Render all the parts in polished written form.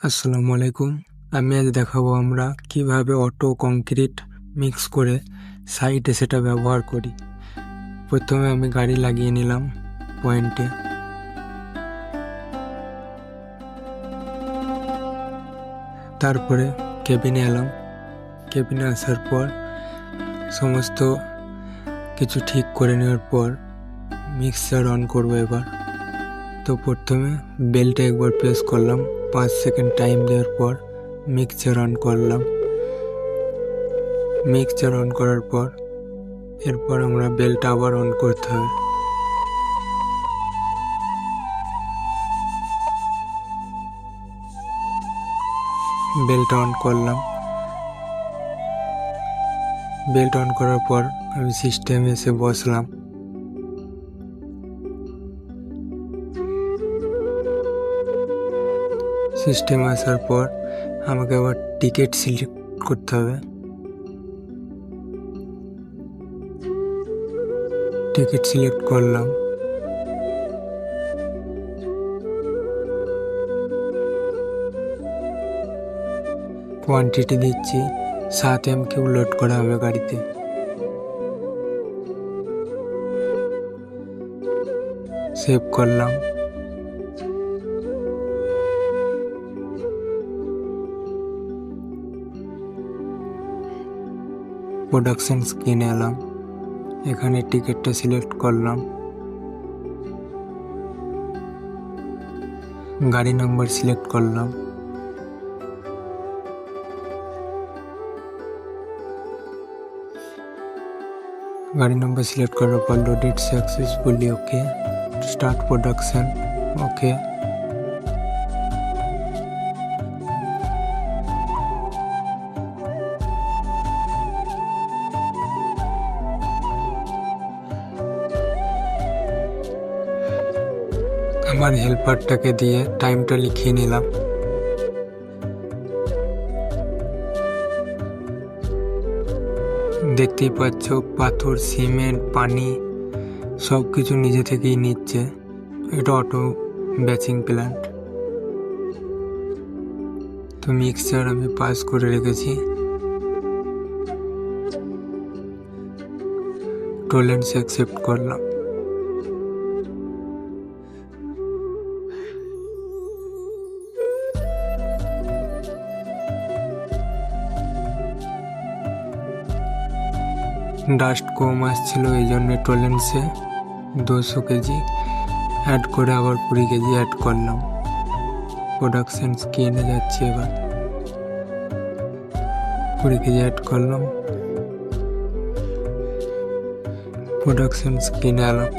আসসালামু আলাইকুম। আমি আজ দেখাবো আমরা কিভাবে অটো কংক্রিট মিক্স করে সাইটে সেটা ব্যবহার করি। প্রথমে আমি গাড়ি লাগিয়ে নিলাম পয়েন্টে। তারপরে কেবিনে এলাম। কেবিনে আসার পর সমস্ত কিছু ঠিক করে নেওয়ার পর মিক্সার অন করবো এবার। তো প্রথমে বেলটা একবার প্রেস করলাম, 5 সেকেন্ড টাইম দেওয়ার পর মিক্সচার অন করলাম। মিক্সচার অন করার পর এরপর আমরা বেলটা আবার অন করতে হবে। বেলটা অন করলাম। বেলটা অন করার পর আমি সিস্টেমে এসে বসলাম। সিস্টেমে আসার পর আমাকে আবার টিকিট সিলেক্ট করতে হবে। টিকিট সিলেক্ট করলাম। কোয়ান্টিটি দিচ্ছি, 7 MQ লোড করা হবে গাড়িতে। সেভ করলাম। প্রোডাকশন স্ক্রিনে এলাম। এখানে টিকিটটা সিলেক্ট করলাম। গাড়ি নাম্বার সিলেক্ট করলাম। গাড়ি নাম্বার সিলেক্ট করার পর লোডেড সাকসেসফুলি, ওকে। স্টার্ট প্রোডাকশন, ওকে। আমার হেল্পারটাকে দিয়ে টাইমটা লিখিয়ে নিলাম। দেখতেই পাচ্ছ পাথর, সিমেন্ট, পানি সব কিছু নিজে থেকেই নিচ্ছে। এটা অটো ব্যাচিং প্ল্যান্ট। তো মিক্সচার আমি পাস করে রেখেছি। টলারেন্স অ্যাকসেপ্ট করলাম। ডাস্ট কম আসছিল, এই জন্য টলারেন্সে 200 কেজি অ্যাড করে আবার 20 কেজি অ্যাড করলাম। প্রোডাকশন স্ক্রিনে যাচ্ছি এবার। 20 কেজি অ্যাড করলাম। প্রোডাকশন স্ক্রিনে এলাম।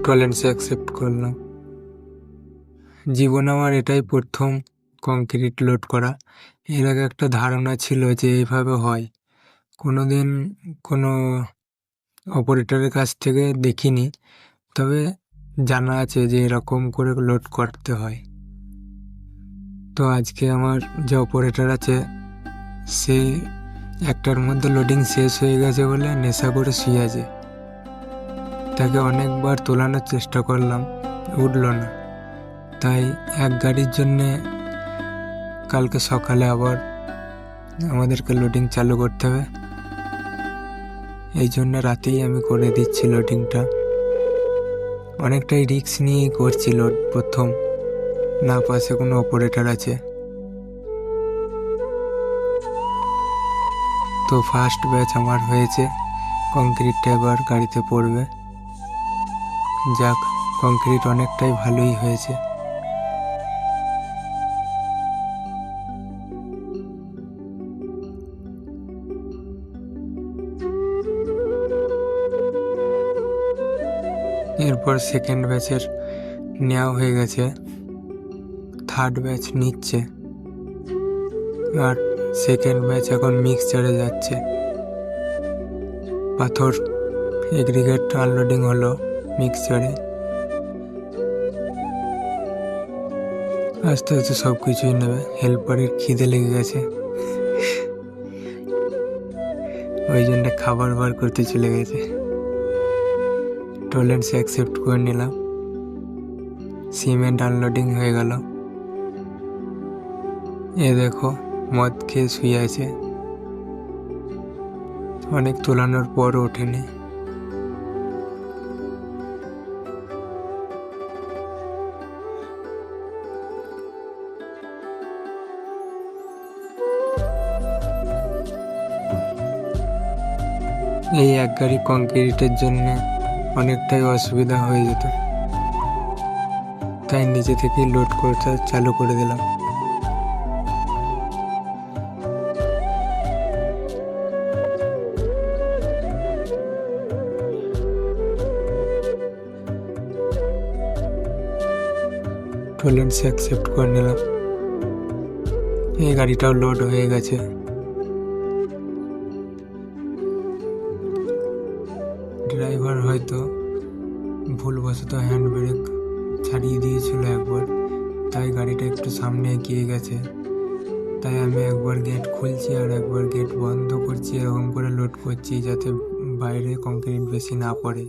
টলারেন্স অ্যাকসেপ্ট করলাম। জীবনে আমার এটাই প্রথম কংক্রিট লোড করা। এর আগে একটা ধারণা ছিল যে এইভাবে হয়, কোনোদিন কোনো অপারেটরের কাছ থেকে দেখিনি, তবে জানা আছে যে এরকম করে লোড করতে হয়। তো আজকে আমার যে অপারেটর আছে, সে একটার মধ্যে লোডিং শেষ হয়ে গেছে বলে নেশা করে শুয়ে আছে। তাকে অনেকবার তোলানোর চেষ্টা করলাম, উঠল না। তাই এক গাড়ির জন্যে কালকে সকালে আবার আমাদেরকে লোডিং চালু করতে হবে। এই জন্য রাতেই আমি করে দিচ্ছি লোডিংটা। অনেকটাই রিস্ক নিয়েই করছি লোড প্রথম, না পাশে কোনো অপারেটর আছে। তো ফার্স্ট ব্যাচ আমার হয়েছে। কংক্রিটটা এবার গাড়িতে পড়বে। যাক, কংক্রিট অনেকটাই ভালোই হয়েছে। এরপর সেকেন্ড ব্যাচের নেওয়া হয়ে গেছে, থার্ড ব্যাচ নিচ্ছে, আর সেকেন্ড ব্যাচ এখন মিক্সচারে যাচ্ছে। পাথর এগ্রিগেট আনলোডিং হলো মিক্সচারে। আস্তে আস্তে সব কিছুই নেবে। হেল্পারের খিদে লেগে গেছে, ওই জন্য খাবার বার করতে চলে গেছে। টলারেন্স অ্যাকসেপ্ট করে নিলাম। সিমেন্ট আনলোডিং হয়ে গেল। এ দেখো মদ খেয়ে শুয়ে আছে, অনেক তোলানোর পরও ওঠেনি। এই এক গাড়ি কংক্রিটের জন্য অনেকটাই অসুবিধা হয়ে যেত, তাই নিজে থেকেই লোড করতে চালু করে দিলাম। টলারেন্স অ্যাকসেপ্ট করে নিলাম। এই গাড়িটাও লোড হয়ে গেছে। ড্রাইভার হয়তো ভুলবশত হ্যান্ড ব্রেক ছাড়িয়ে দিয়েছিল একবার, তাই গাড়িটা একটু সামনে এগিয়ে গেছে। তাই আমি একবার গেট খুলছি আর একবার গেট বন্ধ করছি, এরকম করে লোড করছি যাতে বাইরে কংক্রিট বেশি না পড়ে।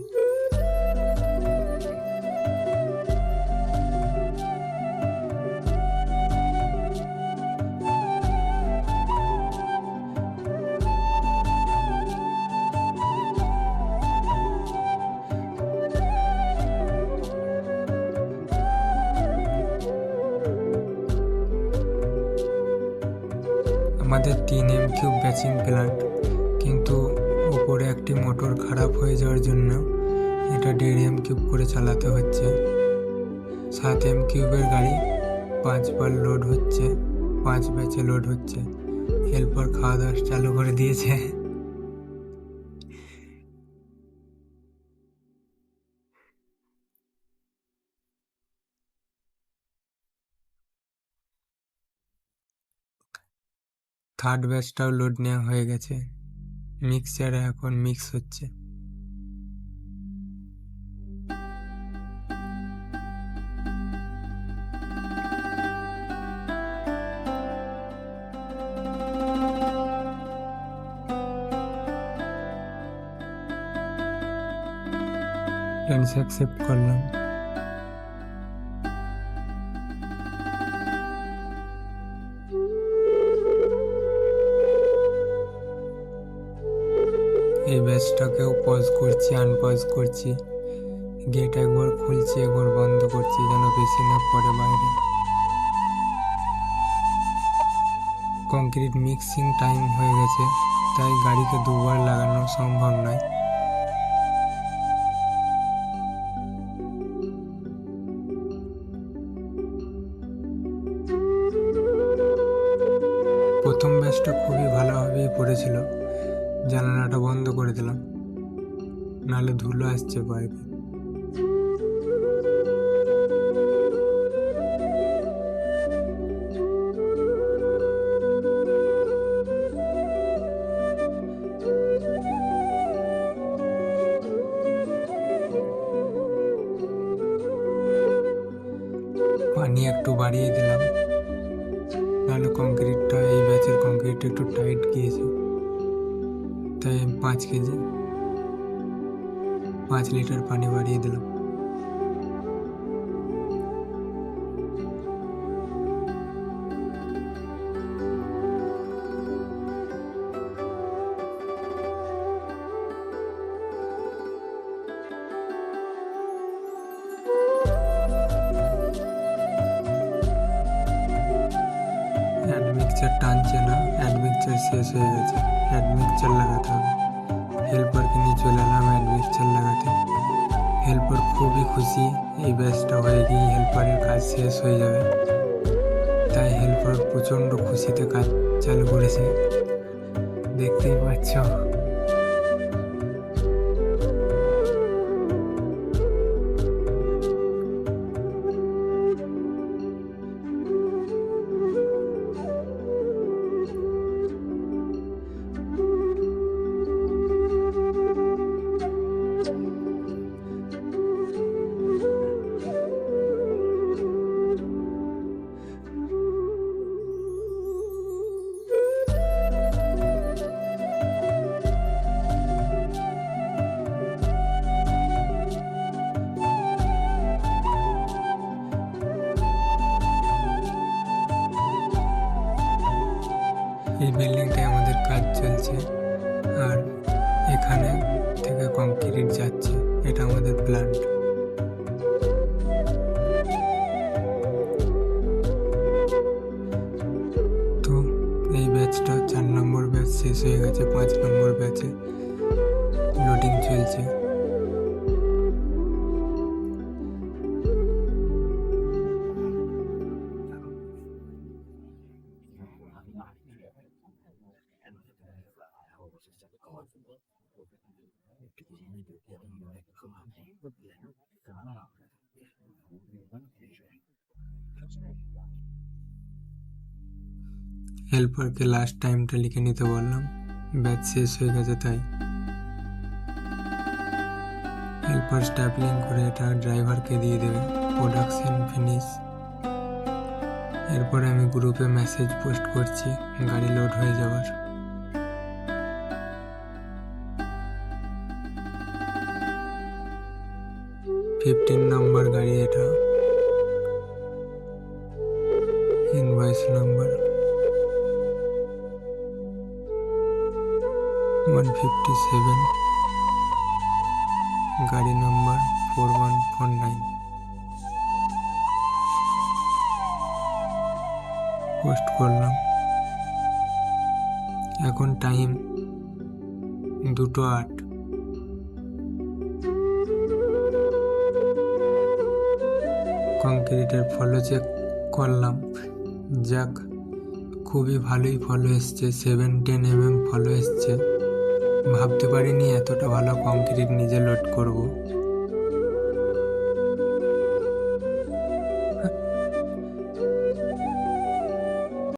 আমাদের 3M³ ব্যাচিং প্ল্যান্ট, কিন্তু উপরে একটি মোটর খারাপ হয়ে যাওয়ার জন্য এটা 1.5M³ করে চালাতে হচ্ছে। 7M³ গাড়ি 5 বার লোড হচ্ছে, 5 ব্যাচে লোড হচ্ছে। হেল্পার খাওয়া দাওয়া চালু করে দিয়েছে। থার্ড ব্যাচটাও লোড নেওয়া হয়ে গেছে, মিক্সচারে এখন মিক্স হচ্ছে। অ্যাকসেপ্ট করলাম। এই ব্যাচটাকেও পজ করছি, আনপজ করছি। গেট একবার খুলছি, একবার বন্ধ করছি যেন বেশি না পড়ে বাইরে। কংক্রিট মিক্সিং টাইম হয়ে গেছে, তাই গাড়িকে 2 বার লাগানো সম্ভব নয়। প্রথম ব্যাচটা খুবই ভালোভাবেই পড়েছিল, জানালাটা বন্ধ করে দিলাম, নাহলে ধুলো আসছে বাইরে। পানি একটু বাড়িয়ে দিলাম, নাহলে কংক্রিটটা, এই ব্যাচের কংক্রিটটা একটু টাইট গিয়েছে, তাই 5 কেজি 5 লিটার পানি বাড়িয়ে দিলাম। অ্যাডমিক্সচার টানছে না, অ্যাডমিক্সচার শেষ হয়ে গেছে, অ্যাডমিক্সচার লাগাতে হবে। হেল্পারকে নিয়ে চলে এলাম অ্যাডমিক্সচার লাগাতে। হেল্পার খুবই খুশি, এই ব্যাচটা হয়ে গিয়ে হেল্পারের কাজ শেষ হয়ে যাবে, তাই হেল্পার প্রচণ্ড খুশিতে কাজ চালু করেছে, দেখতেই পাচ্ছ। এই বিল্ডিংটায় আমাদের কাজ চলছে, আর এখানে থেকে কংক্রিট যাচ্ছে। এটা আমাদের প্ল্যান্ট। তো এই ব্যাচটা 4 নম্বর ব্যাচ শেষ হয়ে গেছে, 5 নম্বর ব্যাচে লোডিং চলছে। হেল্পারকে লাস্ট টাইমটা লিখে নিতে বললাম, ব্যাচ শেষ হয়ে গেছে তাই। হেল্পার স্ট্যাপলিং করে এটা ড্রাইভারকে দিয়ে দেবে। Production finish. এরপরে আমি গ্রুপে মেসেজ পোস্ট করছি গাড়ি লোড হয়ে যাওয়ার। ফিফটিন নম্বর গাড়ি এটা। ইনভয়েস নাম্বার 157, গাড়ি নাম্বার 4149। পোস্ট করলাম। এখন টাইম 2:08। কংক্রিটের ফলো চেক করলাম, যাক খুবই ভালোই ফলো এসছে, 7-10 mm ফলো এসছে। ভাবতে পারিনি এতটা ভালো কংক্রিট নিজে লোড করব।